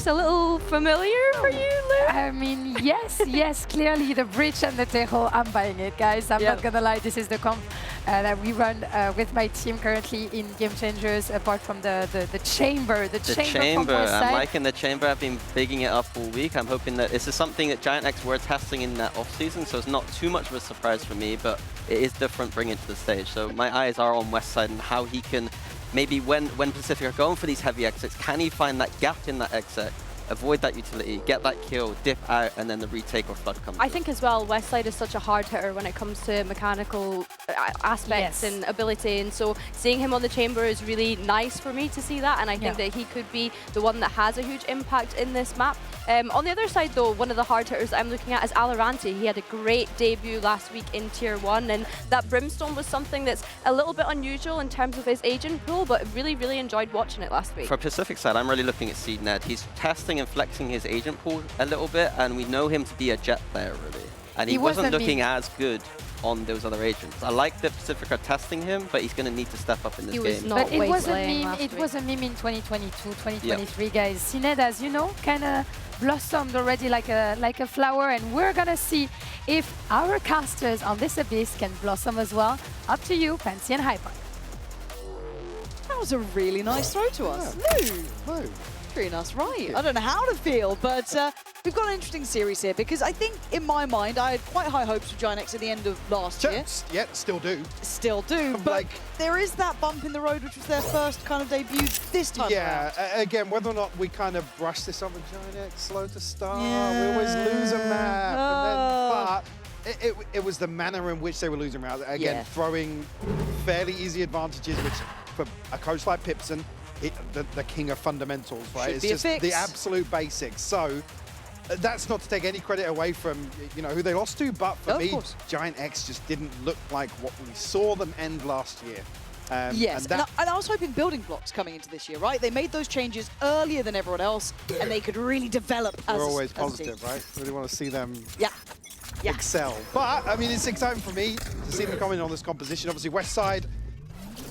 a little familiar for you, Lou? I mean, yes, clearly the bridge and the Tejo, I'm buying it, guys. I'm not gonna lie, this is the comp that we run with my team currently in Game Changers, apart from the chamber. The chamber from I'm liking the chamber. I've been bigging it up all week. I'm hoping that this is something that Giant X were testing in that off-season, so it's not too much of a surprise for me, but it is different bringing it to the stage. So my eyes are on Westside and how he can, maybe when Pacific are going for these heavy exits, can he find that gap in that exit, avoid that utility, get that kill, dip out, and then the retake or flood comes I think as well, Westside is such a hard hitter when it comes to mechanical aspects and ability, and so seeing him on the chamber is really nice for me to see that, and I think that he could be the one that has a huge impact in this map. On the other side though, one of the hard hitters I'm looking at is VALORANT. He had a great debut last week in Tier 1, and that Brimstone was something that's a little bit unusual in terms of his agent pool, but really enjoyed watching it last week. For Pacific side, I'm really looking at SeedNet. He's testing and flexing his agent pool a little bit, and we know him to be a jet player, really. And he wasn't looking as good on those other agents. I like that Pacific are testing him, but he's going to need to step up in this game. But it was a meme. It was a meme in 2022, 2023, guys. SeedNet, as you know, kind of blossomed already like a flower, and we're gonna see if our casters on this Abyss can blossom as well. Up to you, Fancy and Hyper. That was a really nice throw to us. Lou. Treating us right. I don't know how to feel, but we've got an interesting series here because I think, in my mind, I had quite high hopes for Giant X at the end of last year. Yeah, still do. Still do, but there is that bump in the road, which was their first kind of debut this time around. Again, whether or not we kind of brush this up with Giant X, slow to start, we always lose a map. But it was the manner in which they were losing rounds. Again, throwing fairly easy advantages, which for a coach like Pipson, the king of fundamentals, right? It's just the absolute basics. So that's not to take any credit away from who they lost to, but for me, Giant X just didn't look like what we saw them end last year. Yes, and I was hoping building blocks coming into this year, right? They made those changes earlier than everyone else, and they could really develop as We're always as positive, right? Really want to see them excel. But, I mean, it's exciting for me to see them coming on this composition. Obviously, Westside,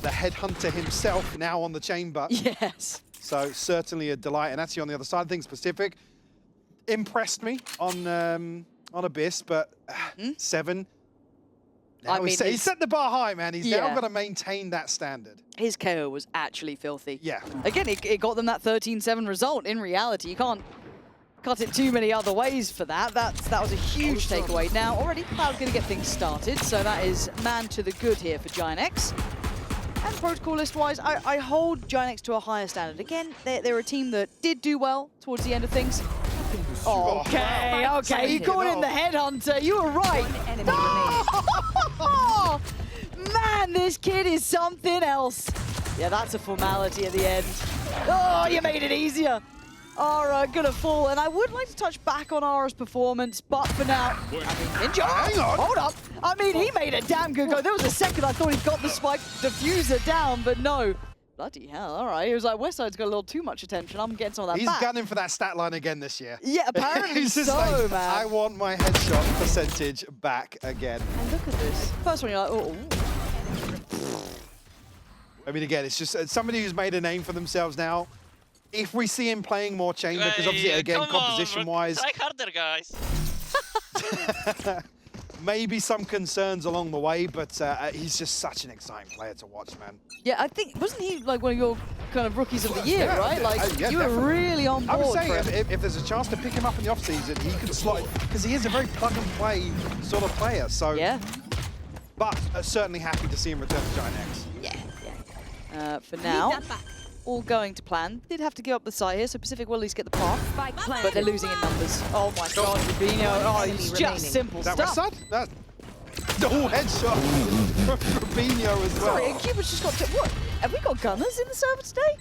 the headhunter himself, now on the chamber. Yes. So, certainly a delight. And actually, on the other side of things, Pacific impressed me on Abyss, but 7... I mean, he set the bar high, man. He's now got to maintain that standard. His KO was actually filthy. Yeah. Again, it got them that 13-7 result. In reality, you can't cut it too many other ways for that. That was a huge takeaway. Now, already Cloud going to get things started, so that is man to the good here for Giant X. And protocol list-wise, I hold Giant X to a higher standard. Again, they're a team that did do well towards the end of things. Okay, you caught in the headhunter. You were right. Oh, man, this kid is something else. Yeah, that's a formality at the end. Oh, you made it easier. Aura gonna fall, and I would like to touch back on Aura's performance, but for now, I mean, Ninja, hang on, hold up. I mean, he made a damn good go. There was a second I thought he got the spike diffuser down, but no. Bloody hell, all right. He was like, Westside's got a little too much attention. I'm getting some of that back. He's gunning for that stat line again this year. Yeah, apparently so, like, man. I want my headshot percentage back again. And look at this. First one, you're like, oh. I mean, again, it's just somebody who's made a name for themselves now. If we see him playing more chamber, because obviously, again, composition-wise... Try harder, guys. Maybe some concerns along the way, but he's just such an exciting player to watch, man. Yeah, I think, wasn't he like one of your kind of rookies of the year, right? Like, you were really on board. I would say if there's a chance to pick him up in the off-season, he could slot, because he is a very plug-and-play sort of player, so... Yeah. But certainly happy to see him return to Giant X. Yeah. For now, all going to plan. Did have to give up the side here, so Pacific will at least get the path, but they're losing in numbers. Oh my god, Rubinho. Oh, he's just simple stuff. That Westside? That's headshot from Rubinho as well. Sorry, Cuba's just got to... What? Have we got gunners in the server today?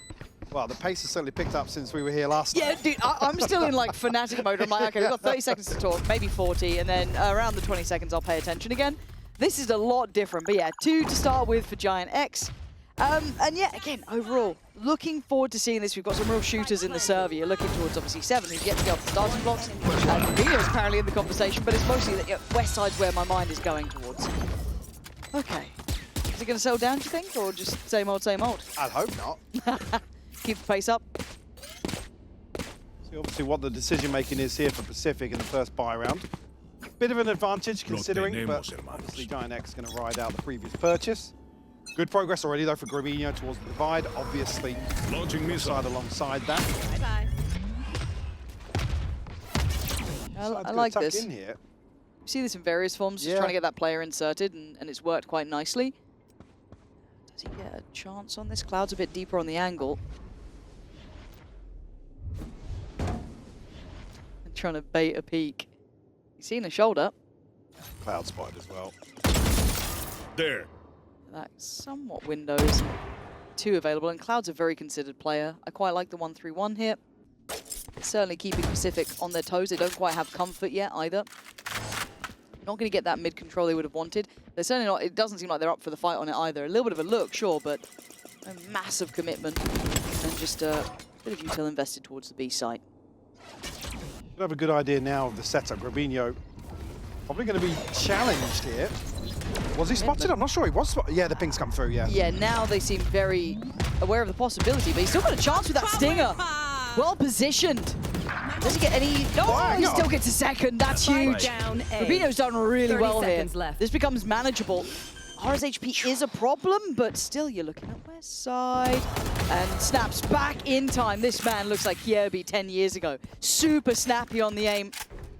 Well, the pace has certainly picked up since we were here last time. Yeah, dude, I'm still in like fanatic mode. I'm like, okay, we've got 30 seconds to talk, maybe 40, and then around the 20 seconds I'll pay attention again. This is a lot different, but yeah, 2 to start with for Giant X. And yeah, again, overall, looking forward to seeing this. We've got some real shooters in the server. You're looking towards, obviously, 7, who's yet to get off the starting blocks. And Rubinho's apparently in the conversation, but it's mostly that Westside's where my mind is going towards. Okay. Is it going to settle down, do you think, or just same old, same old? I'd hope not. Keep the pace up. Obviously what the decision making is here for Pacific in the first buy round. Bit of an advantage considering, but obviously Giant X is going to ride out the previous purchase. Good progress already though for Grabinho towards the divide. Obviously, launching missile alongside that. Bye-bye. I like this. In here. You see this in various forms, just trying to get that player inserted, and it's worked quite nicely. Does he get a chance on this? Cloud's a bit deeper on the angle. And trying to bait a peek. He's seen a shoulder. Cloud spotted as well. There. That somewhat window isn't too available, and Cloud's a very considered player. I quite like the 1-3-1 here. Certainly keeping Pacific on their toes. They don't quite have comfort yet either. Not going to get that mid control they would have wanted. They're certainly not. It doesn't seem like they're up for the fight on it either. A little bit of a look, sure, but a massive commitment and just a bit of util invested towards the B site. We have a good idea now of the setup. Grabinho probably going to be challenged here. Was he spotted? I'm not sure he was spotted. Yeah, the ping's come through, yeah. Yeah, now they seem very aware of the possibility, but he's still got a chance with that stinger. Well positioned. Does he get any? Oh, he still gets a second. That's huge. Rubino's done really well here. This becomes manageable. Aura's HP is a problem, but still you're looking at West Side. And snaps back in time. This man looks like Kierby 10 years ago. Super snappy on the aim.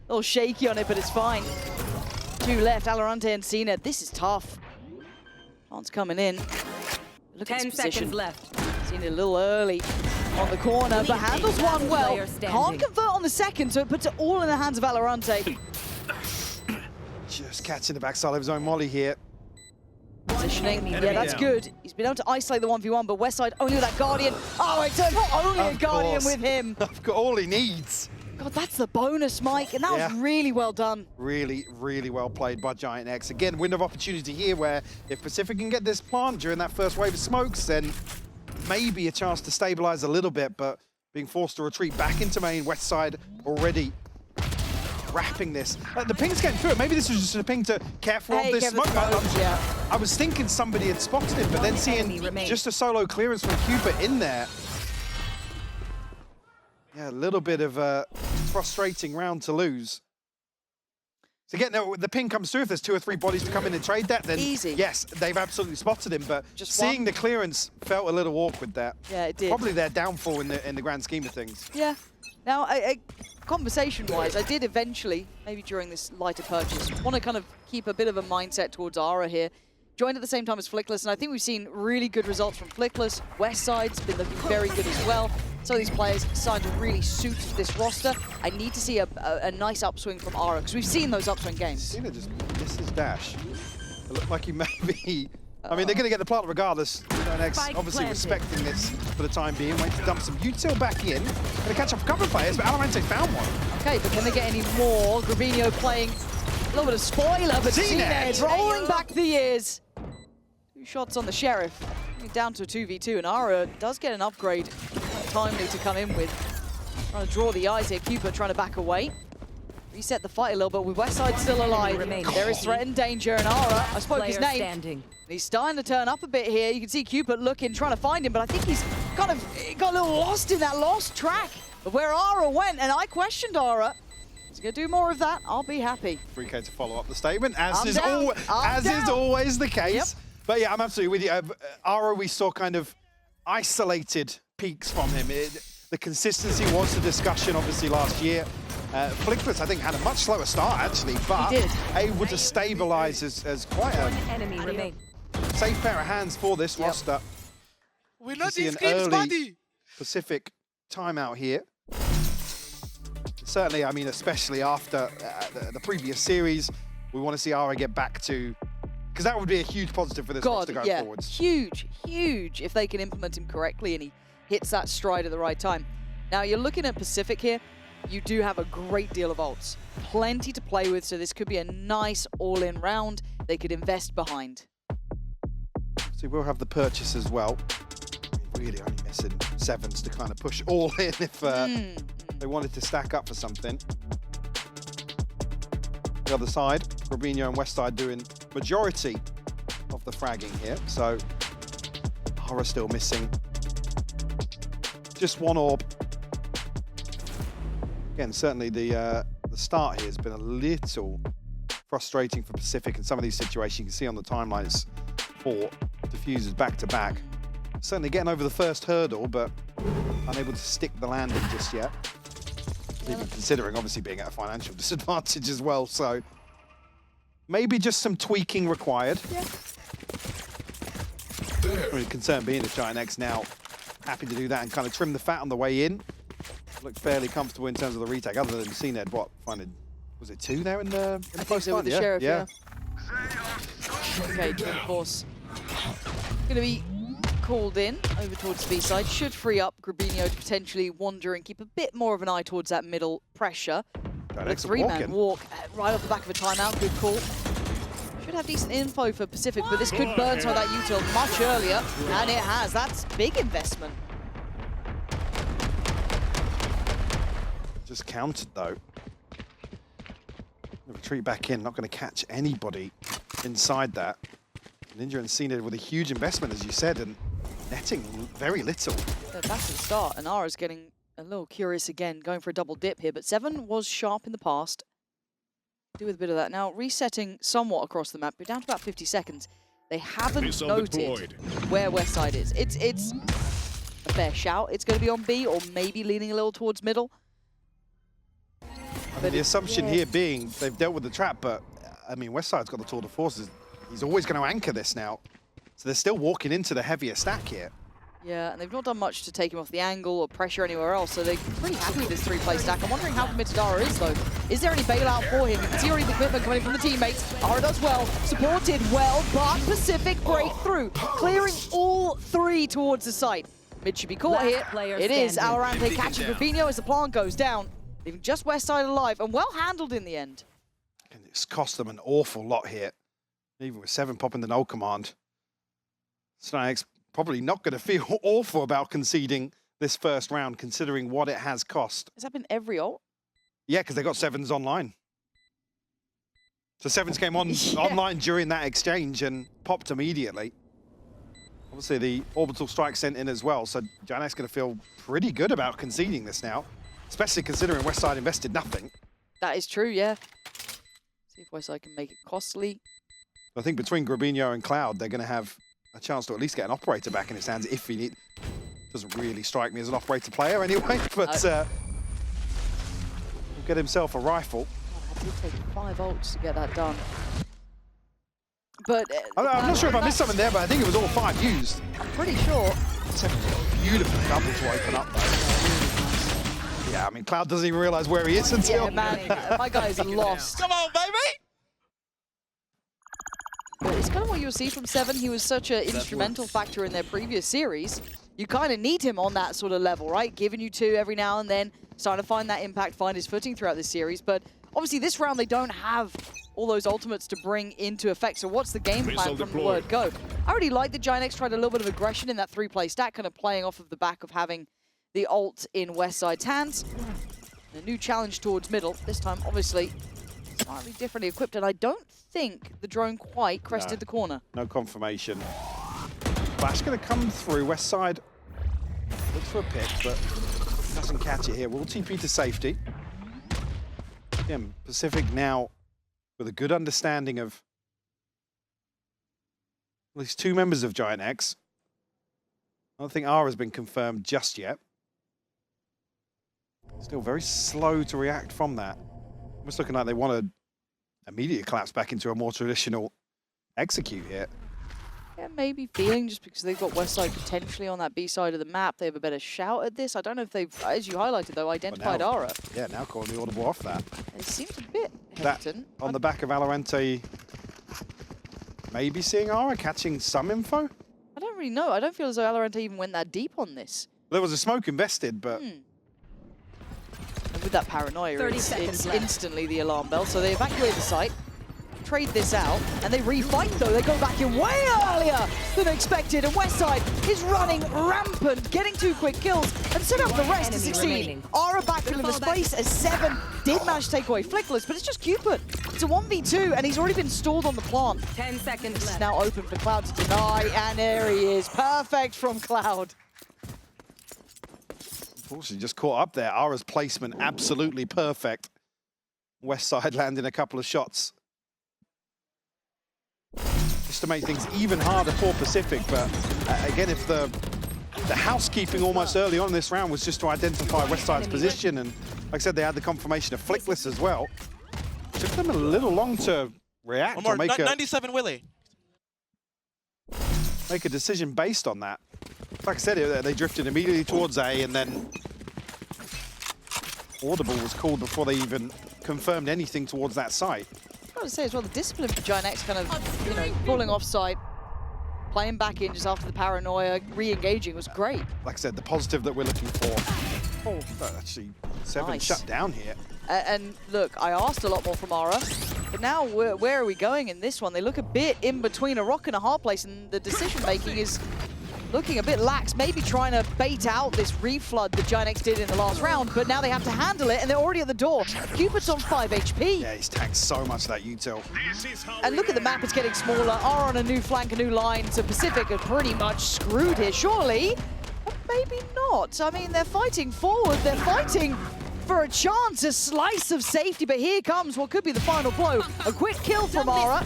A little shaky on it, but it's fine. 2 left, Valorant and Cena. This is tough. Chance coming in. Look at his position. 10 seconds left. Cena a little early on the corner, but handles one well. Can't convert on the second, so it puts it all in the hands of Valorant. Just catching the backside of his own molly here. Positioning, yeah, that's good. He's been able to isolate the 1v1, but Westside only with that Guardian. Oh, it's not only a Guardian with him. I've got all he needs. God, that's the bonus, Mike, and that was really well done. Really, really well played by Giant X. Again, window of opportunity here where if Pacific can get this plant during that first wave of smokes, then maybe a chance to stabilize a little bit, but being forced to retreat back into main. Westside already wrapping this. The ping's getting through it. Maybe this was just a ping to careful of this smoke. I was thinking somebody had spotted it, but then seeing just a solo clearance from Cupid in there. Yeah, a little bit of a frustrating round to lose. So again, the ping comes through. If there's 2 or 3 bodies to come in and trade that, then yes, they've absolutely spotted him. But just seeing the clearance felt a little awkward there. Yeah, it did. Probably their downfall in the grand scheme of things. Yeah. Now, conversation-wise, I did eventually, maybe during this lighter purchase, want to kind of keep a bit of a mindset towards Aura here. Joined at the same time as Flickless, and I think we've seen really good results from Flickless. Westside's been looking very good as well. Some of these players starting to really suit this roster. I need to see a nice upswing from Aura, because we've seen those upswing games. Cena just missed his dash. It looked like he may be... I mean, they're going to get the plant regardless. X obviously respecting this for the time being. Wait to dump some util back in. Going to catch up a couple of players, but Valorant found one. Okay, but can they get any more? Grabinho playing a little bit of spoiler, but Cena rolling back the years. 2 shots on the Sheriff. Down to a 2v2, and Aura does get an upgrade. Timely to come in with. Trying to draw the eyes here. Cupid trying to back away. Reset the fight a little bit with Westside still alive. There is threat and danger, and Aura, I spoke his name. He's starting to turn up a bit here. You can see Cupid looking, trying to find him, but I think he's kind of got a little lost in that lost track of where Aura went, and I questioned Aura. He's going to do more of that. I'll be happy. 3K to follow up the statement, as is always the case. Yep. But yeah, I'm absolutely with you. Aura, we saw kind of isolated peaks from him. The consistency was the discussion, obviously, last year. Flickless, I think, had a much slower start, actually, but able to stabilize as quite a safe pair of hands for this roster. We're not in games, buddy. Pacific timeout here. Certainly, I mean, especially after the previous series, we want to see Aura get back to... Because that would be a huge positive for this roster going forwards. Huge, huge if they can implement him correctly and he hits that stride at the right time. Now, you're looking at Pacific here. You do have a great deal of ults. Plenty to play with, so this could be a nice all-in round they could invest behind. So we'll have the purchase as well. Really only missing 7s to kind of push all in if they wanted to stack up for something. The other side, Grabinho and Westside doing majority of the fragging here. So Aura still missing just 1 orb. Again, certainly the start here has been a little frustrating for Pacific in some of these situations. You can see on the timelines 4 diffusers back to back. Certainly getting over the first hurdle, but unable to stick the landing just yet. Even considering obviously being at a financial disadvantage as well, so maybe just some tweaking required. Yeah. Really concern being the Giant X now happy to do that and kind of trim the fat on the way in. Looked fairly comfortable in terms of the retake, other than CNED, what, finding, was it 2 there in the close so with the Sheriff, yeah. Okay, of course. Gonna be called in over towards the B-side. Should free up Grabinho to potentially wander and keep a bit more of an eye towards that middle pressure. A 3-man walk right off the back of a timeout, good call. Should have decent info for Pacific, but this could burn some of that util much earlier, and it has. That's big investment. Just countered though. Retreat back in, not going to catch anybody inside that. Ninja and CNED with a huge investment, as you said, and netting very little. Back to the start, and Ara's getting a little curious again, going for a double dip here, but 7 was sharp in the past. Do with a bit of that. Now, resetting somewhat across the map, we're down to about 50 seconds. They haven't noted where Westside is. It's a fair shout. It's going to be on B, or maybe leaning a little towards middle. I mean, the assumption here being they've dealt with the trap, but I mean, Westside's got the tour de force. He's always going to anchor this now. So they're still walking into the heavier stack here. Yeah, and they've not done much to take him off the angle or pressure anywhere else, so they're pretty happy with this 3-play stack. I'm wondering how committed Ara is, though. Is there any bailout for him? You can see already the commitment coming from the teammates. Ara does well, supported well, but Pacific breakthrough, clearing all 3 towards the site. Mid should be caught here. It is Valorant catching Fabinho as the plant goes down, leaving just Westside alive, and well handled in the end. And it's cost them an awful lot here. Even with 7 popping the null command. Snake's probably not going to feel awful about conceding this first round, considering what it has cost. Has that been every ult? Yeah, because they got 7s online. So 7s came on online during that exchange and popped immediately. Obviously, the orbital strike sent in as well, so Janek's going to feel pretty good about conceding this now, especially considering Westside invested nothing. That is true, yeah. See if Westside can make it costly. I think between Grabinho and Cloud, they're going to have a chance to at least get an operator back in his hands if he need. Doesn't really strike me as an operator player anyway, but he'll get himself a rifle. Oh, it did take 5 ults to get that done. But I'm not sure if I missed something there, but I think it was all 5 used. I'm pretty sure. It's a beautiful double to open up though. Yeah, I mean, Cloud doesn't even realize where he is until... Yeah, man, my guy's lost. Come on, baby! But it's kind of what you'll see from 7. He was such an instrumental factor in their previous series. You kind of need him on that sort of level, right? Giving you 2 every now and then, starting to find that impact, find his footing throughout this series. But obviously this round, they don't have all those ultimates to bring into effect. So what's the game plan from the word go? I already like that Giant X tried a little bit of aggression in that 3-play stack, kind of playing off of the back of having the ult in Westside's hands. A new challenge towards middle. This time, obviously, slightly differently equipped, and I don't think the drone quite crested the corner. No confirmation. Flash going to come through. Westside looks for a pick, but doesn't catch it here. Will TP to safety. Again, Pacific now with a good understanding of at least 2 members of Giant X. I don't think R has been confirmed just yet. Still very slow to react from that. Almost looking like they want to immediately collapse back into a more traditional execute here. Yeah, maybe feeling just because they've got Westside potentially on that B side of the map, they have a better shout at this. I don't know if they've, as you highlighted though, identified Ara. Yeah, now calling the audible off that. It seems a bit hesitant. On the back of VALORANT, maybe seeing Ara, catching some info? I don't really know. I don't feel as though VALORANT even went that deep on this. There was a smoke invested, but... And with that paranoia, it's instantly the alarm bell. So they evacuate the site, trade this out, and they refight though. They go back in way earlier than expected, and Westside is running rampant, getting 2 quick kills, and set up the rest to succeed. Ara backfilling the space as 7 did manage to take away Flickless, but it's just Cupid. It's a 1v2, and he's already been stalled on the plant. 10 seconds left. It's now open for Cloud to deny, and there he is. Perfect from Cloud. Unfortunately, just caught up there. Ara's placement absolutely perfect. West side landing a couple of shots. Just to make things even harder for Pacific, but again, if the housekeeping almost early on in this round was just to identify West side's position, and like I said, they had the confirmation of flickless as well. Took them a little long to react One more, or make 97 Willie. make a decision based on that. Like I said, they drifted immediately towards A, and then audible was called before they even confirmed anything towards that site. I've got to say as well, the discipline for Giant X kind of, you know, falling off site, playing back in just after the paranoia, re-engaging was great. Like I said, the positive that we're looking for. Oh, actually, 7 Nice. shut down here. And look, I asked a lot more from Ara, but now where are we going in this one? They look a bit in between a rock and a hard place, and the decision-making is looking a bit lax, maybe trying to bait out this reflood that Giant X did in the last round, but now they have to handle it, and they're already at the door. Cupid's on 5 HP. Yeah, he's tanked so much of that util. And look at the map, it's getting smaller. Are on a new flank, a new line, so Pacific are pretty much screwed here, surely. But maybe not. I mean, they're fighting forward, they're fighting for a chance, a slice of safety, but here comes what could be the final blow. A quick kill from Ara,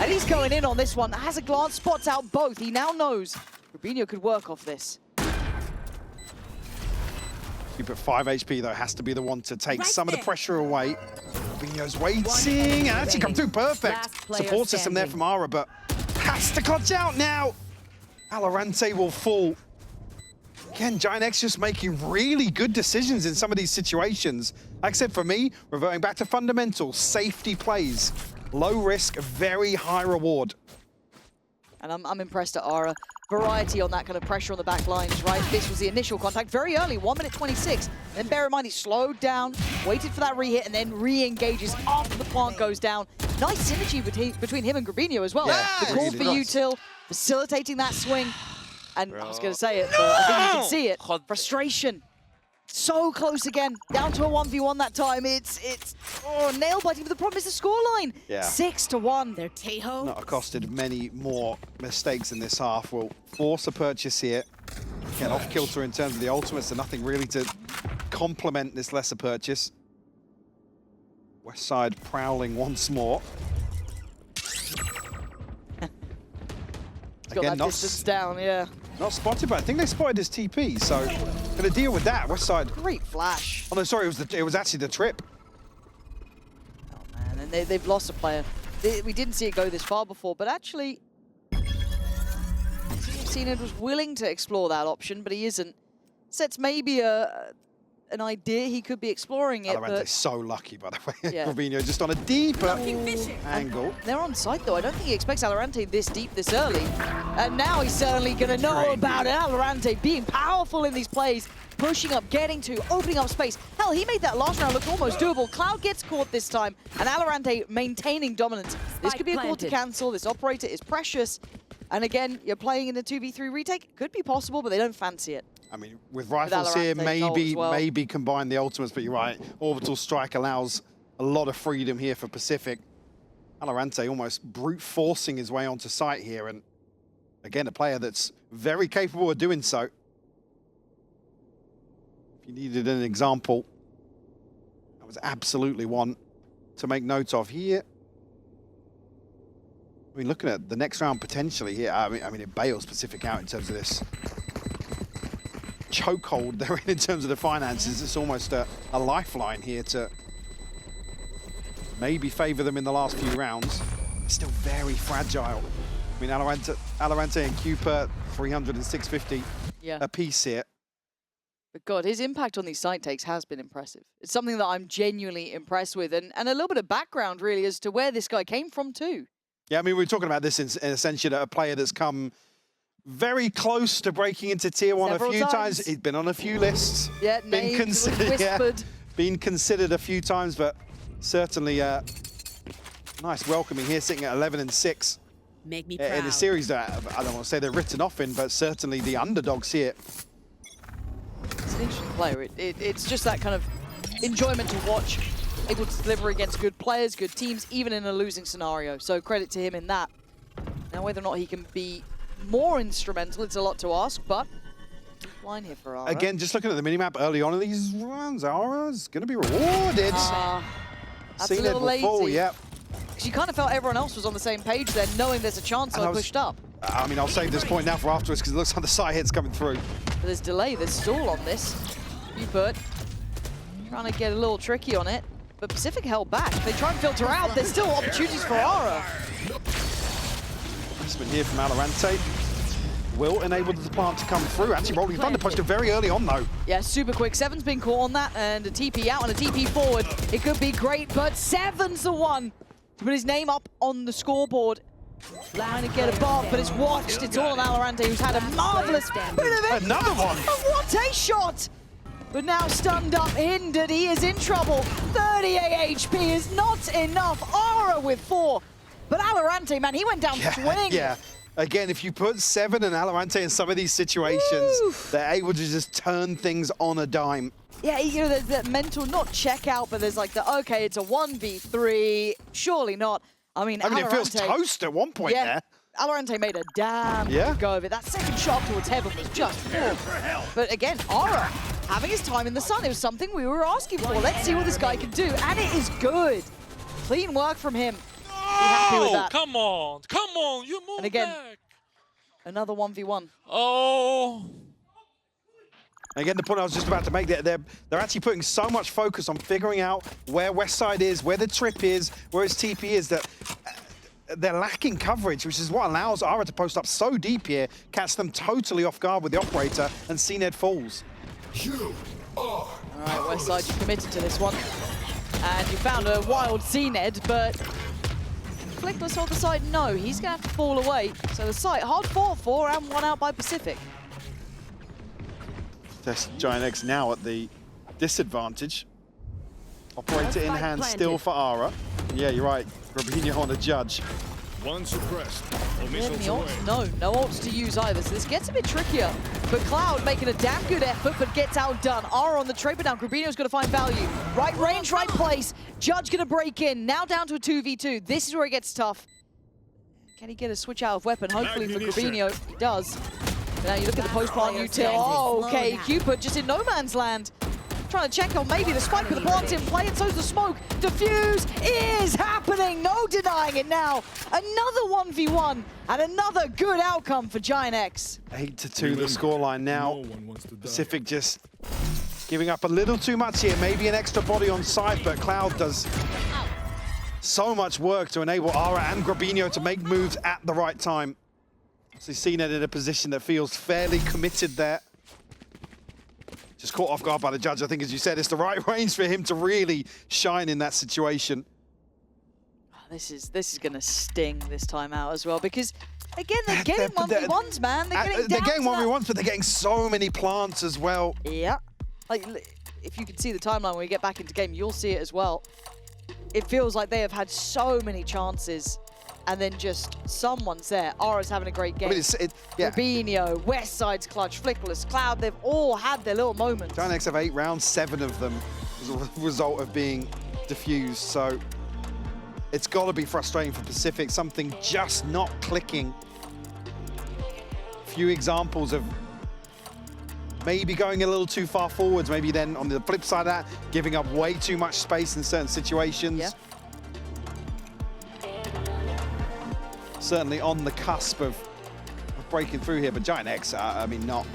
and he's going in on this one. Has a glance, spots out both. He now knows Rubinho could work off this. Keep at 5 HP, though, has to be the one to take some of the pressure away. Rubinho's waiting, and actually come through perfect. Support system there from Ara, but has to clutch out now. VALORANT will fall. Again, Giant X just making really good decisions in some of these situations. Like I said, for me, reverting back to fundamentals, safety plays. Low risk, very high reward. And I'm impressed at Ara. Variety on that kind of pressure on the back lines, right? This was the initial contact, very early, 1 minute 26. Then bear in mind, he slowed down, waited for that re-hit, and then re-engages after the plant goes down. Nice synergy between him and Rubinho as well. Yeah, the call for util, facilitating that swing. And I was going to say it, but I think you can see it. Frustration. So close again. Down to a 1v1 that time. It's nail biting, but the problem is the scoreline. Yeah. 6-1. Their Tejo. Not accosted many more mistakes in this half. Will force a purchase here. Get off kilter in terms of the ultimates, so nothing really to complement this lesser purchase. West side prowling once more. Got that distance down, yeah. Not spotted, but I think they spotted his TP, so gonna deal with that. West side. Great flash. Oh no, sorry, it was actually the trip. Oh man, and they've lost a player. We didn't see it go this far before, but actually, CNED was willing to explore that option, but he isn't. Sets maybe an idea he could be exploring it, VALORANT is so lucky, by the way. Yeah. Rubinho just on a deeper angle. They're on site though. I don't think he expects VALORANT this deep this early. And now he's certainly going to know about it. VALORANT being powerful in these plays, pushing up, getting to, opening up space. Hell, he made that last round look almost doable. Cloud gets caught this time, and VALORANT maintaining dominance. This could be a call to cancel. This operator is precious. And again, you're playing in a 2v3 retake. Could be possible, but they don't fancy it. I mean, with rifles here, maybe combine the ultimates, but you're right. Orbital strike allows a lot of freedom here for Pacific. VALORANT almost brute forcing his way onto site here, and again, a player that's very capable of doing so. If you needed an example, that was absolutely one to make note of here. I mean, looking at the next round potentially here, I mean, it bails Pacific out in terms of this chokehold they're in terms of the finances. It's almost a lifeline here to maybe favor them in the last few rounds. It's still very fragile. I mean, VALORANT and Cooper, 300 and 650 a piece here. But God, his impact on these site takes has been impressive. It's something that I'm genuinely impressed with, and a little bit of background really as to where this guy came from too. Yeah, I mean, we were talking about this in essentially a player that's come very close to breaking into tier 1 a few times. He's been on a few lists. Yeah, been considered, been considered a few times, but certainly nice welcoming here, sitting at 11 and 6. Make me proud. In a series that I don't want to say they're written off in, but certainly the underdogs here. It's an interesting player. It's just that kind of enjoyment to watch, able to deliver against good players, good teams, even in a losing scenario. So credit to him in that. Now, whether or not he can be more instrumental, it's a lot to ask, but line here for Ara. Again, just looking at the minimap early on in these runs, Ara's going to be rewarded. That's a little lazy. Fall, yep. Because you kind of felt everyone else was on the same page then, knowing there's a chance, so I pushed up. I mean, I'll save this point now for afterwards because it looks like the side hit's coming through. But there's delay, there's stall on this. Buford trying to get a little tricky on it, but Pacific held back. They try and filter out, there's still opportunities for Ara. Placement here from Valorant will enable the plant to come through. Actually, Rolling Thunder posted very early on, though. Yeah, super quick. Seven's been caught on that, and a TP out and a TP forward. It could be great, but Seven's the one to put his name up on the scoreboard. Trying to get a bar, but it's watched. It's all on VALORANT, who's had a marvelous bit of it. Another one. What a shot! But now stunned up, hindered, he is in trouble. 38 HP is not enough. Ara with 4. But VALORANT, man, he went down swing. Yeah. Again, if you put Seven and VALORANT in some of these situations, they're able to just turn things on a dime. Yeah, you know, there's that mental, not check out, but there's like the, okay, it's a 1v3. Surely not. I mean, it feels toast at one point there. VALORANT made a damn good go of it. That second shot towards heaven was just poor. But again, Ara having his time in the sun. It was something we were asking for. Let's see what this guy can do. And it is good. Clean work from him. Be happy with that. Come on, you move And again, back. Another 1v1. Oh. Again, the point I was just about to make, they're actually putting so much focus on figuring out where Westside is, where the trip is, where his TP is, that they're lacking coverage, which is what allows Ara to post up so deep here, catch them totally off guard with the operator, and CNED falls. All right, Westside, you committed to this one. And you found a wild CNED, but Flickless on the side, no, he's going to have to fall away. So the site, hard fought for and won out by Pacific. That's Giant X now at the disadvantage. Operator in hand still for Ara. Yeah, you're right. Robinho on a judge. One suppressed. No ults to use either, so this gets a bit trickier. But Cloud making a damn good effort, but gets outdone. Ara on the trade, but now Grabino's going to find value. Right range, right place. Judge going to break in. Now down to a 2v2. This is where it gets tough. Can he get a switch out of weapon? Hopefully for Grabino, he does. But now you look at the post-plant util. Oh, okay, Cupid just in no man's land. Trying to check on maybe the spike, but the plant's in play, and so's the smoke. Diffuse is happening, no denying it now. Another 1v1, and another good outcome for Giant X. 8-2 the scoreline now. Pacific just giving up a little too much here. Maybe an extra body on side, but Cloud does so much work to enable Ara and Grabino to make moves at the right time. So CNED in a position that feels fairly committed there. Just caught off guard by the judge. I think, as you said, it's the right range for him to really shine in that situation. This is going to sting this time out as well, because, again, they're getting 1v1s, man. They're getting 1v1s, but they're getting so many plants as well. Yeah. Like, if you can see the timeline when we get back into game, you'll see it as well. It feels like they have had so many chances, and then just someone's there. Ara's having a great game. Rubinho, Westside's clutch, Flickless, Cloud, they've all had their little moments. Giant X have 8 rounds, 7 of them as a result of being diffused. So it's got to be frustrating for Pacific, something just not clicking. Few examples of maybe going a little too far forwards, maybe then on the flip side of that, giving up way too much space in certain situations. Yeah. Certainly on the cusp of breaking through here, but Giant X, I mean, not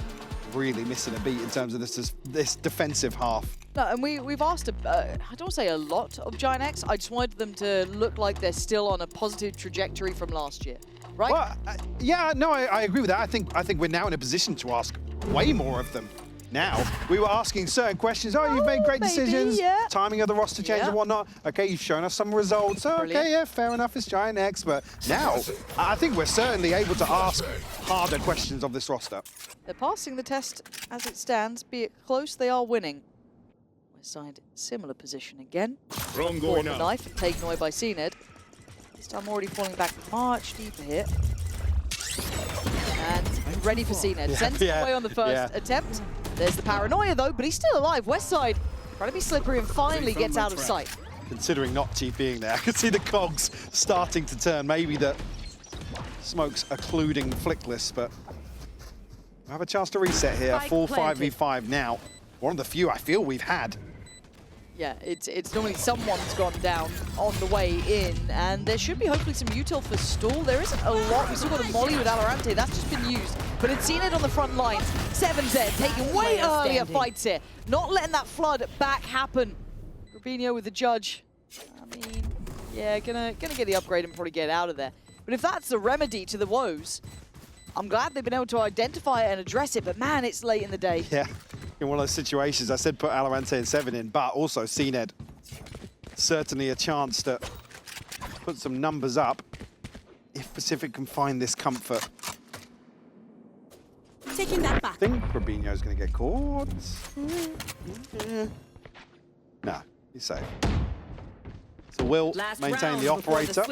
really missing a beat in terms of this defensive half. No, and we've asked, I don't say a lot of Giant X, I just wanted them to look like they're still on a positive trajectory from last year, right? Well, yeah, no, I agree with that. I think we're now in a position to ask way more of them. Now, we were asking certain questions. Oh, you've made great decisions. Yeah. Timing of the roster change and whatnot. Okay, you've shown us some results. Oh, okay, yeah, fair enough, it's Giant X. But now, I think we're certainly able to ask harder questions of this roster. They're passing the test as it stands. Be it close, they are winning. Westside, similar position again. From going the knife and taken away by CNED. This time already falling back much deeper here. And ready for CNED. Sends him away on the first attempt. There's the paranoia though, but he's still alive. Westside trying to be slippery and finally gets out of sight. Considering not TPing there, I can see the cogs starting to turn. Maybe the smoke's occluding Flickless, but We have a chance to reset here. Full 5v5 now. One of the few I feel we've had. Yeah, it's normally someone's gone down on the way in, and there should be hopefully some util for stall. There isn't a lot. We've still got a molly with VALORANT. That's just been used. But it's seen it on the front lines. 7Z taking way earlier fights here. Not letting that flood back happen. Rubinho with the judge. I mean, yeah, gonna get the upgrade and probably get out of there. But if that's the remedy to the woes, I'm glad they've been able to identify it and address it, but man, it's late in the day. Yeah, in one of those situations, I said put Alorante and 7 in, but also CNED. Certainly a chance to put some numbers up if Pacific can find this comfort. Taking that back. I think Rubinho's going to get caught. No, he's safe. So Will maintain the operator.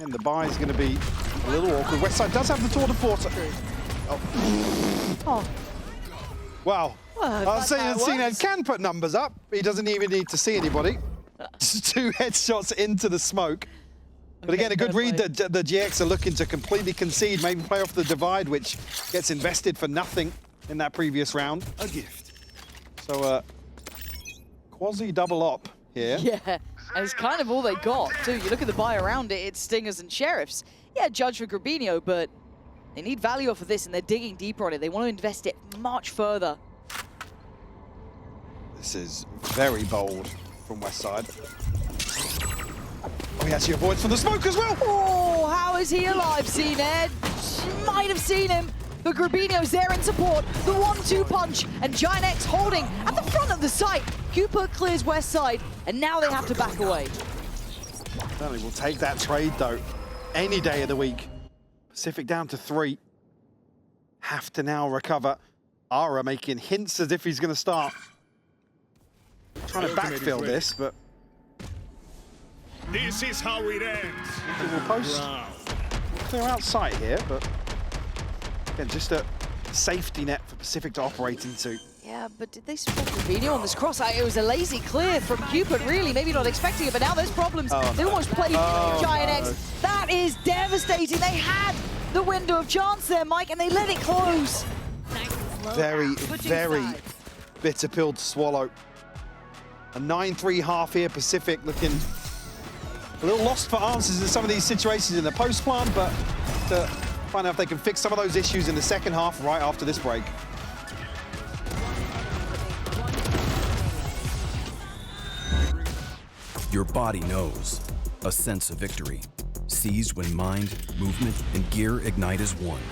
And the buy is going to be a little awkward. Westside does have the tour de force. Oh. Wow. Well, I was saying CNED can put numbers up. He doesn't even need to see anybody. Just 2 headshots into the smoke. But again, a good read that the GX are looking to completely concede, maybe play off the divide, which gets invested for nothing in that previous round. A gift. So, quasi double op here. Yeah, and it's kind of all they got, too. You look at the buy around it, it's Stingers and Sheriffs. Yeah, Judge for Rubinho, but they need value off of this, and they're digging deeper on it. They want to invest it much further. This is very bold from Westside. Oh, he actually avoids from the smoke as well. Oh, how is he alive, CNED? She might have seen him, but Rubinho's there in support. The 1-2 punch, and Giant X holding at the front of the site. Cooper clears Westside, and now they have to back away. Certainly will take that trade, though, any day of the week. Pacific down to 3. Have to now recover. Ara making hints as if he's going to start trying to backfill this, but This is how it ends. he will post clear out sight here, but again, just a safety net for Pacific to operate into. Yeah, but did they spot Rubinho on this cross? It was a lazy clear from Cupid, really. Maybe not expecting it, but now there's problems. They almost played Giant X. That is devastating. They had the window of chance there, Mike, and they let it close. Very, very bitter pill to swallow. A 9-3 half here, Pacific looking a little lost for answers in some of these situations in the post plan, but to find out if they can fix some of those issues in the second half right after this break. Your body knows. A sense of victory. Seized when mind, movement, and gear ignite as one.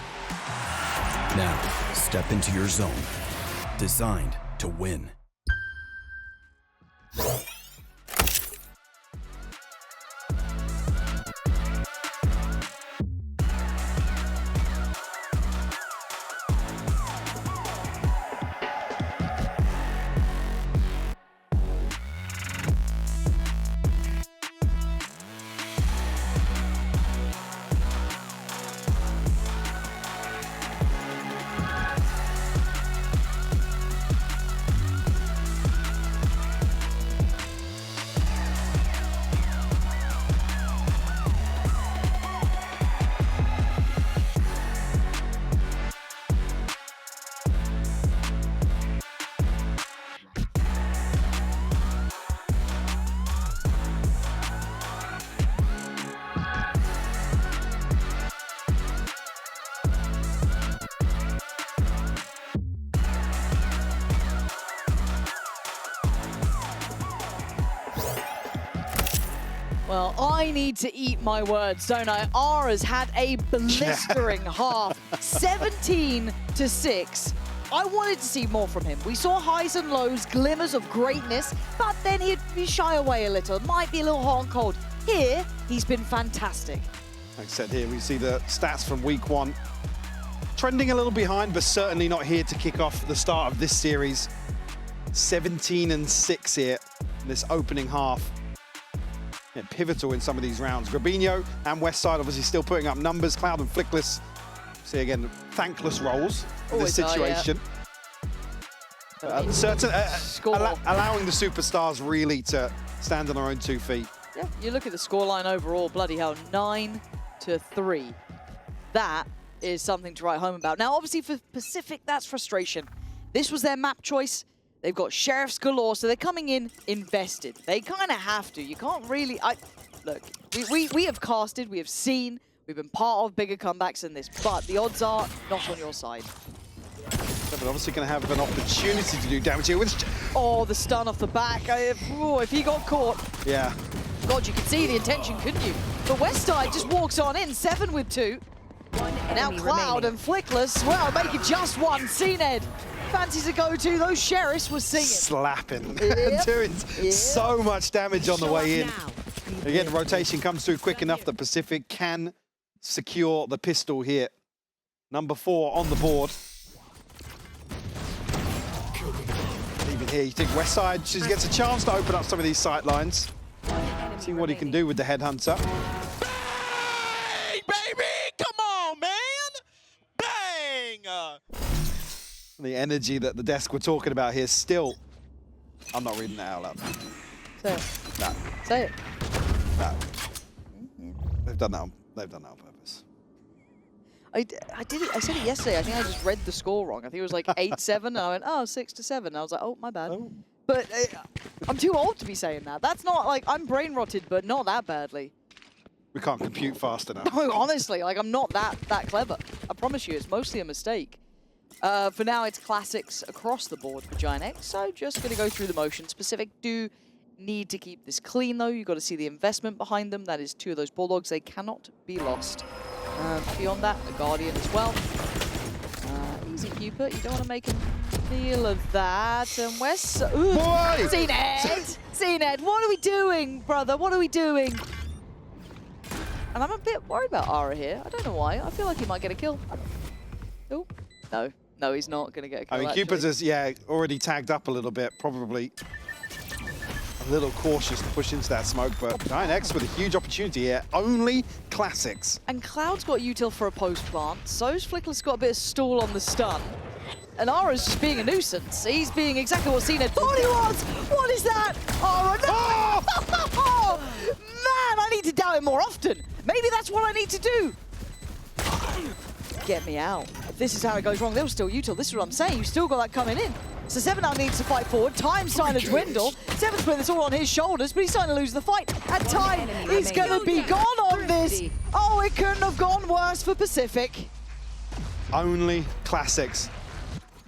Now, step into your zone. Designed to win. Well, I need to eat my words, don't I? Ara's had a blistering half, 17-6. I wanted to see more from him. We saw highs and lows, glimmers of greatness, but then he'd be shy away a little. Might be a little hot and cold. Here, he's been fantastic. Like I said, here we see the stats from week 1. Trending a little behind, but certainly not here to kick off the start of this series. 17-6 here in this opening half. Yeah, pivotal in some of these rounds. Rubinho and Westside obviously still putting up numbers. Cloud and Flickless, see again, thankless roles in this situation. Allowing the superstars really to stand on their own 2 feet. Yeah, you look at the scoreline overall, bloody hell, 9-3. That is something to write home about. Now, obviously for Pacific, that's frustration. This was their map choice. They've got sheriffs galore, so they're coming in invested. They kind of have to. You can't really... Look, we have casted, we have seen, we've been part of bigger comebacks than this, but the odds are not on your side. But obviously going to have an opportunity to do damage here. Oh, the stun off the back. If he got caught. Yeah. God, you could see the intention, couldn't you? But Westside just walks on in, 7 with 2. Now Cloud and Flickless, well, make it just one. CNED fancies a go-to. Those sheriffs were singing. Slapping. Yep. Doing so much damage on the way in. Again, the rotation comes through quick enough that Pacific can secure the pistol here. Number 4 on the board. Even here, you think Westside just gets a chance to open up some of these sight lines. See what he can do with the Headhunter. Bang, baby! Come on, man! Bang! The energy that the desk were talking about here still... I'm not reading that out loud. Say it. No. Say it. No. They've done that on purpose. I said it yesterday. I think I just read the score wrong. I think it was like 8-7, and I went, oh, 6-7. And I was like, oh, my bad. Oh. But I'm too old to be saying that. That's not like, I'm brain rotted, but not that badly. We can't compute fast enough. No, honestly, like I'm not that clever. I promise you, it's mostly a mistake. For now, it's classics across the board for Giant X, so just going to go through the motions. Pacific do need to keep this clean, though. You've got to see the investment behind them. That is 2 of those Bulldogs. They cannot be lost. Beyond that, a Guardian as well. Easy Cupid. You don't want to make him feel of that. And West... Ooh, CNED! CNED, what are we doing, brother? What are we doing? And I'm a bit worried about Ara here. I don't know why. I feel like he might get a kill. Oh, no. No, he's not going to get a kill, I mean, Cupid's is, already tagged up a little bit. Probably a little cautious to push into that smoke, but Giant X with a huge opportunity here. Only classics. And Cloud's got util for a post-plant. So's Flickless got a bit of stall on the stun. And Ara's just being a nuisance. He's being exactly what CNED thought he was! What is that? Ara, no! Oh! Man, I need to doubt it more often. Maybe that's what I need to do. Get me out. If this is how it goes wrong, they'll still util. This is what I'm saying. You've still got that coming in. So 7 now needs to fight forward. Time's starting to dwindle. 7's putting this all on his shoulders, but he's starting to lose the fight. And Time, he's going to be gone on this. Oh, it couldn't have gone worse for Pacific. Only classics.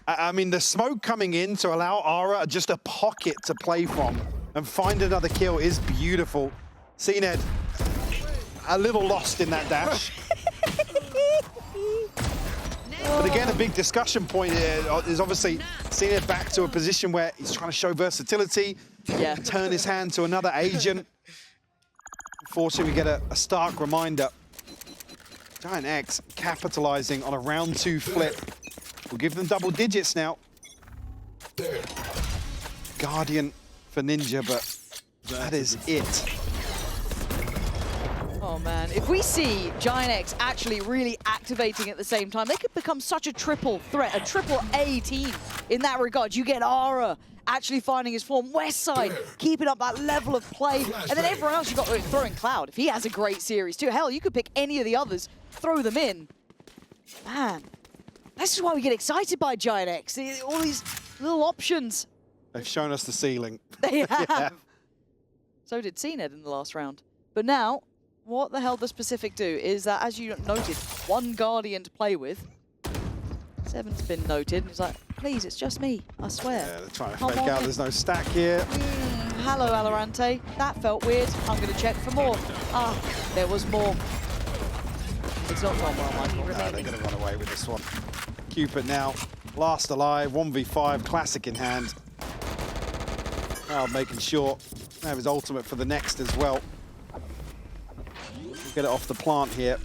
I mean, the smoke coming in to allow Ara just a pocket to play from and find another kill is beautiful. CNED, a little lost in that dash. But again, a big discussion point is obviously CNED back to a position where he's trying to show versatility, turn his hand to another agent. Unfortunately, we get a stark reminder. Giant X capitalizing on a round 2 flip. We'll give them double digits now. Guardian for Ninja, but that is it. Oh man, if we see Giant X actually really activating at the same time, they could become such a triple threat, a triple A team in that regard. You get Ara actually finding his form, Westside keeping up that level of play, and then everyone else you got throwing Cloud. If he has a great series too, hell, you could pick any of the others, throw them in. Man, this is why we get excited by Giant X. All these little options. They've shown us the ceiling. They have. Yeah. So did CNED in the last round. But now, what the hell does Pacific do is that, as you noted, 1 Guardian to play with. 7's been noted, and he's like, please, it's just me, I swear. Yeah, they're trying to fake out there's no stack here. Hello, VALORANT. That felt weird. I'm going to check for more. Ah, there was more. It's not gone well, Michael. No, they're going to run away with this one. Cupid now, last alive, 1v5, classic in hand. Now making sure to have his ultimate for the next as well. Get it off the plant here.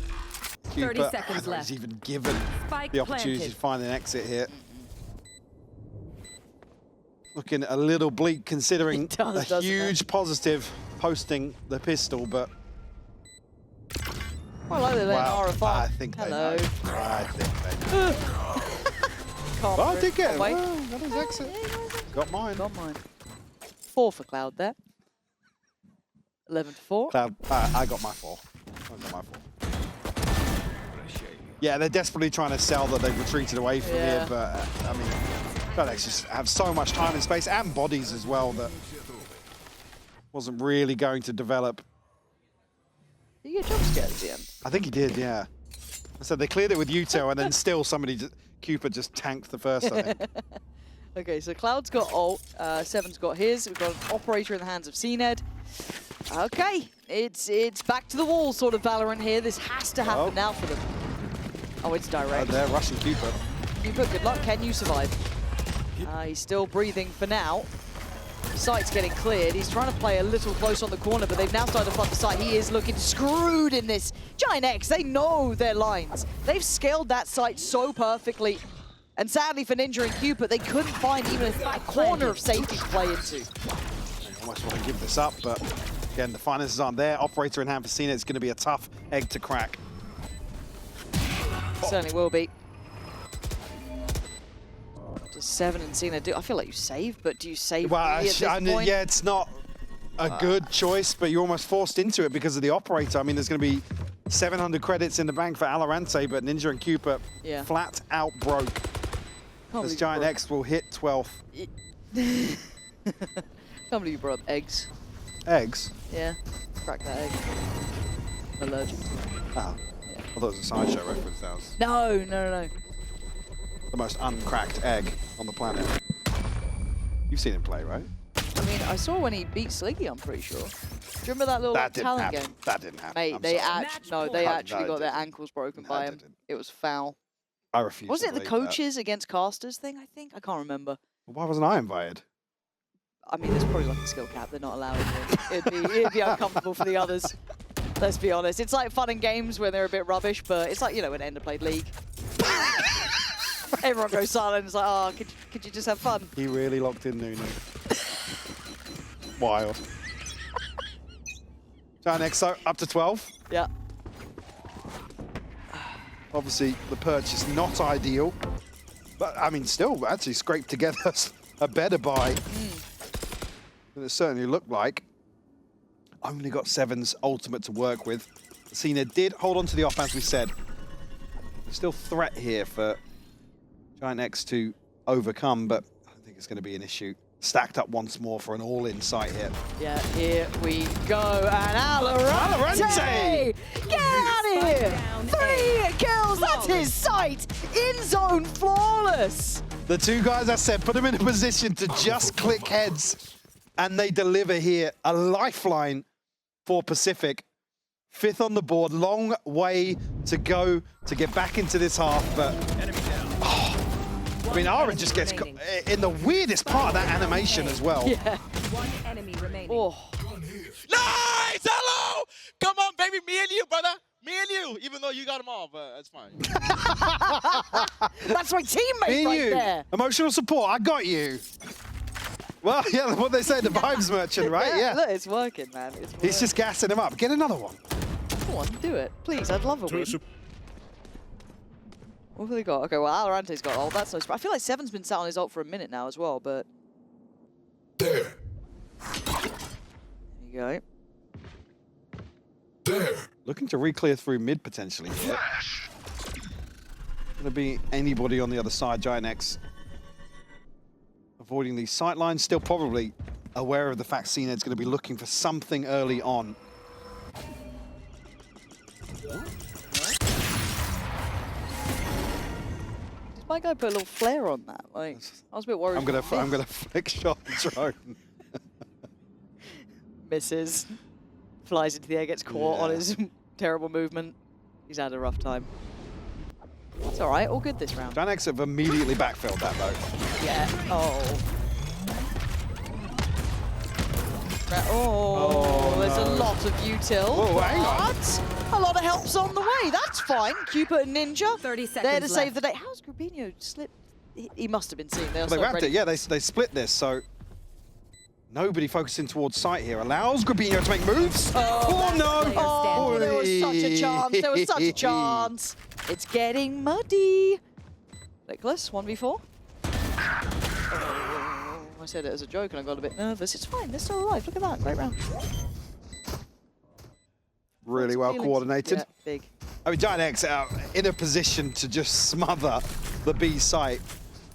30 seconds left. He's even given Spike the opportunity planted. to find an exit here. Looking a little bleak considering a huge positive posting the pistol, but... I like the letting RFI. I think Hello. they know. I think they know. Well, I did get it. Well, got his exit. Got mine. Got mine. 4 for Cloud there. 11 to 4. Cloud, I got my 4. I got my 4. Yeah, they're desperately trying to sell that they've retreated away from here, but I mean, Giant just have so much time and space and bodies as well that wasn't really going to develop. Did you get jump scared at the end? I think he did, yeah. So they cleared it with Yuto, and then still Cooper just tanked the first, I think. Okay, so Cloud's got ult, Seven's got his. We've got an operator in the hands of CNED. Okay, it's back to the wall sort of Valorant here. This has to happen now for them. Oh, it's direct. They're rushing Cooper. Cooper, good luck. Can you survive? He's still breathing for now. Site's getting cleared. He's trying to play a little close on the corner, but they've now started to flood the site. He is looking screwed in this. Giant X, they know their lines. They've scaled that site so perfectly. And sadly for Ninja and Cooper, they couldn't find even a corner of safety to play into. They almost want to give this up, but again, the finances aren't there. Operator in hand for Cena. It's going to be a tough egg to crack. Certainly will be. Does Seven and Cena do? I feel like you save, but do you save well, at this point? Yeah, it's not a good choice, but you're almost forced into it because of the operator. I mean, there's going to be 700 credits in the bank for Valorant, but Ninja and Cooper flat out broke. This Giant X will hit 12th. Can't believe you brought up eggs. Eggs? Yeah, crack that egg. I'm allergic to it. Oh. Yeah. I thought it was a sideshow reference. That was No. the most uncracked egg on the planet. You've seen him play, right? I mean, I saw when he beat Sliggy, I'm pretty sure. Do you remember that little talent game? That didn't happen. Mate, they actually got their ankles broken by him. It was foul. I refuse. Wasn't it the coaches against casters thing, I think? I can't remember. Well, why wasn't I invited? I mean, there's probably like a skill cap. They're not allowed to. It'd be uncomfortable for the others. Let's be honest. It's like fun and games when they're a bit rubbish, but it's like, you know, when Ender played League. Everyone goes silent. It's like, oh, could you just have fun? He really locked in Nuno. Wild. Giant X up to 12. Yeah. Obviously, the purchase not ideal, but I mean, still actually scraped together a better buy than it certainly looked like. Only got Seven's ultimate to work with. Cena did hold on to the off, as we said. There's still threat here for Giant X to overcome, but I don't think it's going to be an issue. Stacked up once more for an all-in sight here. Yeah, here we go. And VALORANT! Get out of here! 3 kills, that's his sight! In zone, flawless! The two guys I said, put them in a position to just click heads, and they deliver here. A lifeline for Pacific. 5th on the board, long way to go to get back into this half, but I mean, Ara just gets in the weirdest part of that animation as well. Yeah. One enemy remaining. Nice! Hello! Come on, baby. Me and you, brother. Me and you. Even though you got them all, but that's fine. That's my teammate Me and right you. there. Emotional support, I got you. Well, yeah, what they say, the vibes merchant, right? Yeah. Look, it's working, man. It's working. He's just gassing him up. Get another one. Come on, do it. Please, I'd love a win. What have they got? Okay, well, VALORANT's got ult. That's no surprise. I feel like Seven's been sat on his ult for a minute now as well, but... There you go. Looking to re-clear through mid, potentially. Going to be anybody on the other side. Giant X avoiding these sight lines. Still probably aware of the fact CNED's going to be looking for something early on. My guy put a little flare on that. Like, I was a bit worried. I'm gonna flick shot the drone. Misses. Flies into the air, gets caught on his terrible movement. He's had a rough time. It's all right, all good this round. Giant X have immediately backfilled that though. Yeah. Oh, there's a lot of util. Oh, hang on. But a lot of help's on the way. That's fine. Cooper and Ninja 30 seconds there to left. save the day. How's Grubinho slipped? He must have been seen. They wrapped it. Yeah, they split this. So nobody focusing towards sight here allows Grubinho to make moves. Oh no! Oh, there was such a chance. There was such a chance. It's getting muddy. Nicholas, 1v4. I said it as a joke and I got a bit nervous. It's fine, they're still alive. Look at that, great round. Really well coordinated. Yeah, big. I mean, Giant X in a position to just smother the B site.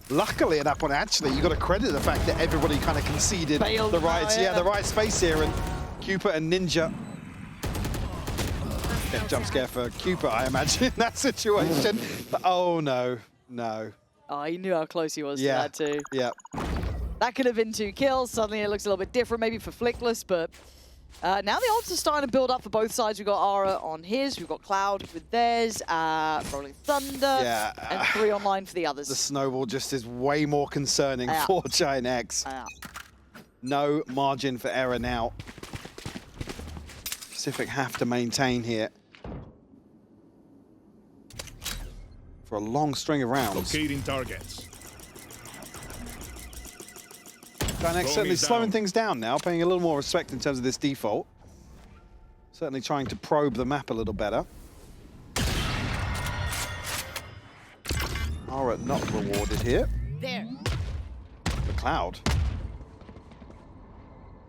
Luckily at that point, actually, you got to credit the fact that everybody kind of conceded the right space here, and Cooper and Ninja. Jump scare for Cooper, I imagine, in that situation. But, oh no, no. Oh, he knew how close he was to that too. Yeah. That could have been 2 kills. Suddenly it looks a little bit different, maybe for Flickless, but now the ults are starting to build up for both sides. We've got Aura on his, we've got Cloud with theirs, Rolling Thunder, and 3 online for the others. The snowball just is way more concerning for Giant X. No margin for error now. Pacific have to maintain here for a long string of rounds. Locating targets. Giant X certainly slowing things down now, paying a little more respect in terms of this default. Certainly trying to probe the map a little better. Aura not rewarded here. There. The Cloud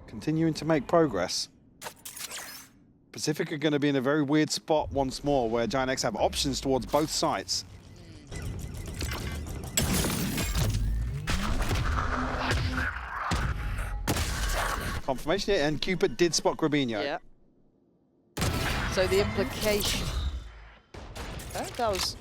continuing to make progress. Pacific are going to be in a very weird spot once more, where Giant X have options towards both sides. Confirmation here, and Cupid did spot Grabinho. Yeah. So the implication... that was...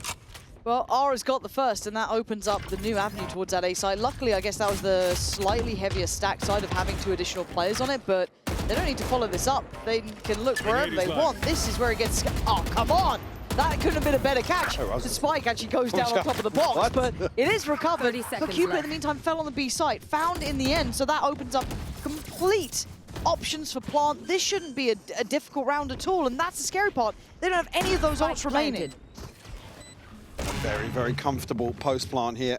Well, Aura's got the first, and that opens up the new avenue towards that A side. Luckily, I guess that was the slightly heavier stack side of having 2 additional players on it, but they don't need to follow this up. They can look wherever they want. This is where it gets... Oh, come on! That couldn't have been a better catch. The spike actually goes down on top of the box, but it is recovered. But Cupid, in the meantime, fell on the B site, found in the end, so that opens up complete options for Plant. This shouldn't be a difficult round at all, and that's the scary part. They don't have any of those ults remaining. Very, very comfortable post-plant here.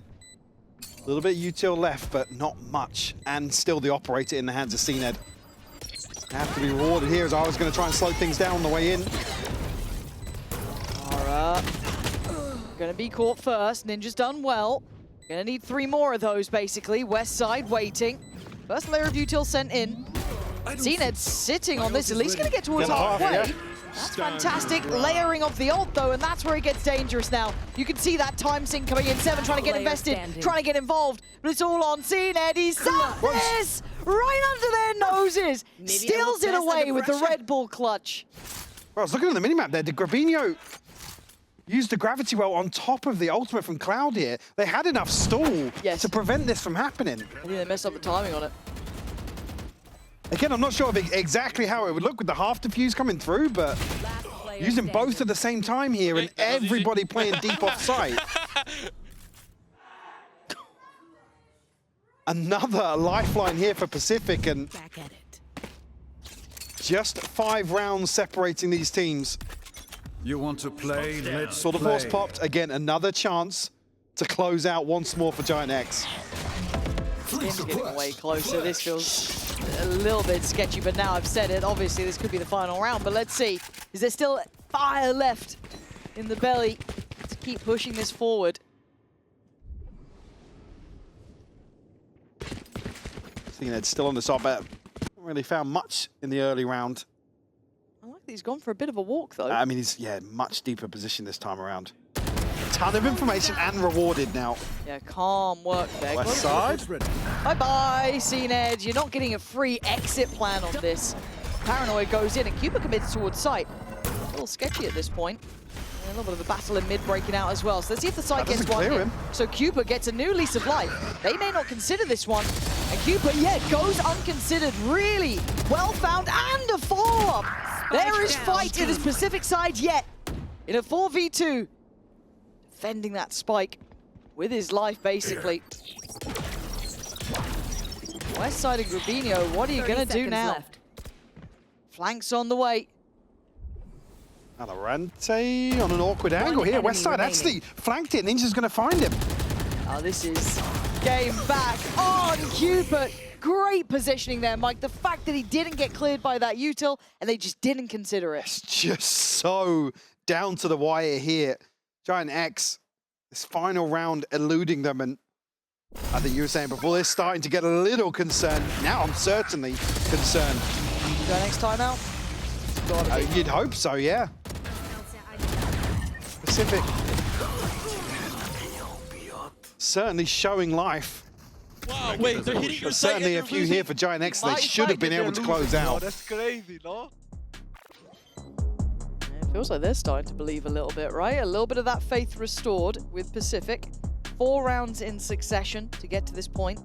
A little bit util left, but not much. And still the operator in the hands of CNED. Have to be rewarded here, as I was going to try and slow things down on the way in. Aura going to be caught first. Ninja's done well. Going to need 3 more of those, basically. West side waiting. First layer of util sent in. CNED sitting on this, at least going to get towards halfway. That's fantastic. Layering of the ult, though, and that's where it gets dangerous now. You can see that time sync coming in. 7 trying to get invested, trying to get involved, but it's all on CNED. He's sat this right under their noses. Steals it away with the Red Bull clutch. Well, I was looking at the minimap there. Did Grabinho use the gravity well on top of the ultimate from Cloud here? They had enough stall to prevent this from happening. I think they messed up the timing on it. Again, I'm not sure of exactly how it would look with the half defuse coming through, but using both at the same time here and everybody playing deep off site. Another lifeline here for Pacific, and Back at it. just 5 rounds separating these teams. You want to play? Let's Saw the force popped. Again, another chance to close out once more for Giant X. It's getting way closer. This feels a little bit sketchy, but now I've said it. Obviously, this could be the final round, but let's see. Is there still fire left in the belly to keep pushing this forward? CNED still on the top, but haven't really found much in the early round. I like that he's gone for a bit of a walk, though. I mean, he's, much deeper position this time around. Ton of information and rewarded now. Yeah, calm work there. West side. Bye-bye, CNED. You're not getting a free exit plan on this. Paranoid goes in, and Cuba commits towards site. A little sketchy at this point. And a little bit of a battle in mid breaking out as well. So let's see if the site gets one hit. So Cuba gets a new lease of life. They may not consider this one. And Cuba, goes unconsidered. Really well found, and a follow-up. There is fight in his Pacific side yet. In a 4v2. Defending that spike with his life, basically. West side of Grabinho, what are you going to do now? Left. Flanks on the way. VALORANT on an awkward angle here. West side actually flanked it. Ninja's going to find him. Oh, this is game back on Cupid. Great positioning there, Mike. The fact that he didn't get cleared by that util and they just didn't consider it. It's just so down to the wire here. Giant X, this final round eluding them, and I think you were saying before, they're starting to get a little concerned. Now I'm certainly concerned. Giant X timeout? You'd hope so, yeah. Pacific certainly showing life. Wow, wait, they're hitting your site. Certainly a few here for Giant X. They should have been able to close out. That's crazy, no? It feels like they're starting to believe a little bit, right? A little bit of that faith restored with Pacific. 4 rounds in succession to get to this point.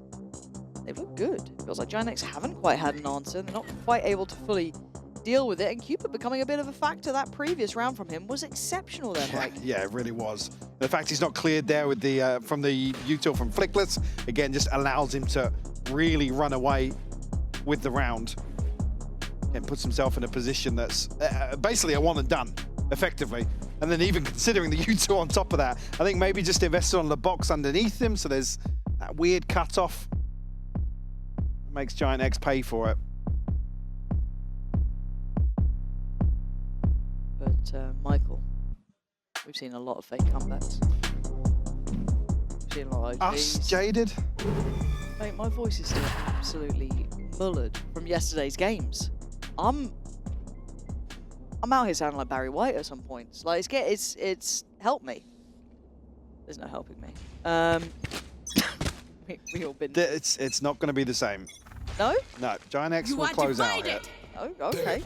They've looked good. It feels like Giant X haven't quite had an answer. They're not quite able to fully deal with it. And Cupid becoming a bit of a factor. That previous round from him was exceptional then, Mike. Yeah, it really was. The fact he's not cleared there with the from the util from Flickless, again, just allows him to really run away with the round and puts himself in a position that's basically a one and done, effectively. And then even considering the util on top of that, I think maybe just invested on the box underneath him, so there's that weird cutoff. Makes Giant X pay for it. But Michael, we've seen a lot of fake comebacks. We've seen a lot of Us, jaded. Mate, my voice is still absolutely mullered from yesterday's games. I'm out here sounding like Barry White at some points. Like it's helped me. There's no helping me. We all been. It's not going to be the same. No? No, Giant X will close out here. Oh, okay.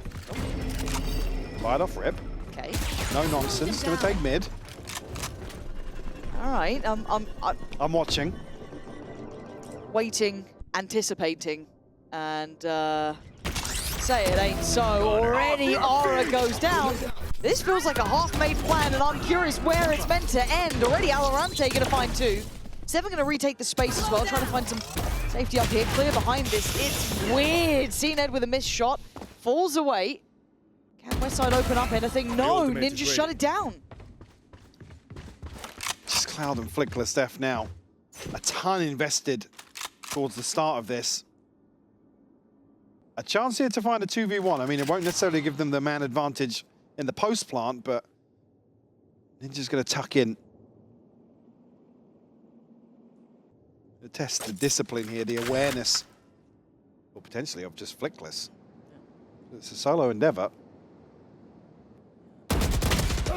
Fired off rip. Okay. No nonsense. Gonna take mid. All right. I'm watching. Waiting, anticipating, and say it ain't so. Already Aura goes down. This feels like a half-made plan, and I'm curious where it's meant to end. Already Valorant gonna find 2. Seven gonna retake the space as well, trying to find some safety up here. Clear behind this. It's weird. CNED with a missed shot. Falls away. Can Westside open up anything? No, Ninja shut it down. Just Cloud and Flickless Def now. A ton invested towards the start of this. A chance here to find a 2v1. I mean, it won't necessarily give them the man advantage in the post plant, but Ninja's gonna tuck in. To test the discipline here, the awareness, or potentially of just Flickless. It's a solo endeavor.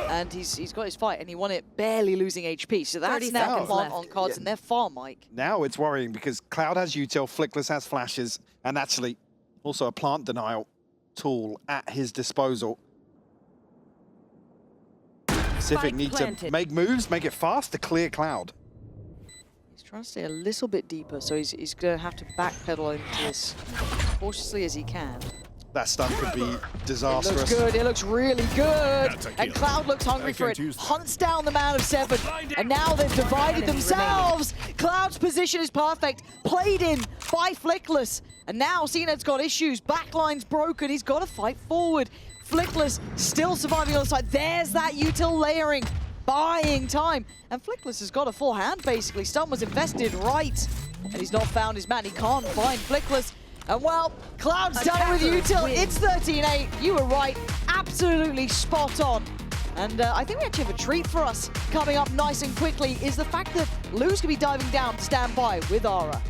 And he's got his fight, and he won it barely losing HP. So that's now on cards, and they're far, Mike. Now it's worrying because Cloud has util, Flickless has flashes, and actually also a plant denial tool at his disposal. Pacific need to make moves, make it fast to clear Cloud. He's trying to stay a little bit deeper, so he's going to have to backpedal into this cautiously as he can. That stun could be disastrous. It looks good, it looks really good. And Cloud looks hungry for it. Hunts down the man of 7. And now they've divided themselves. Cloud's position is perfect. Played in by Flickless. And now CNED's got issues. Backline's broken. He's got to fight forward. Flickless still surviving on the side. There's that util layering. Buying time. And Flickless has got a full hand, basically. Stun was invested right. And he's not found his man. He can't find Flickless. And well, Cloud's done it with util. It's 13-8. You were right. Absolutely spot on. And I think we actually have a treat for us coming up nice and quickly is the fact that Lou's going to be diving down to stand by with Aura.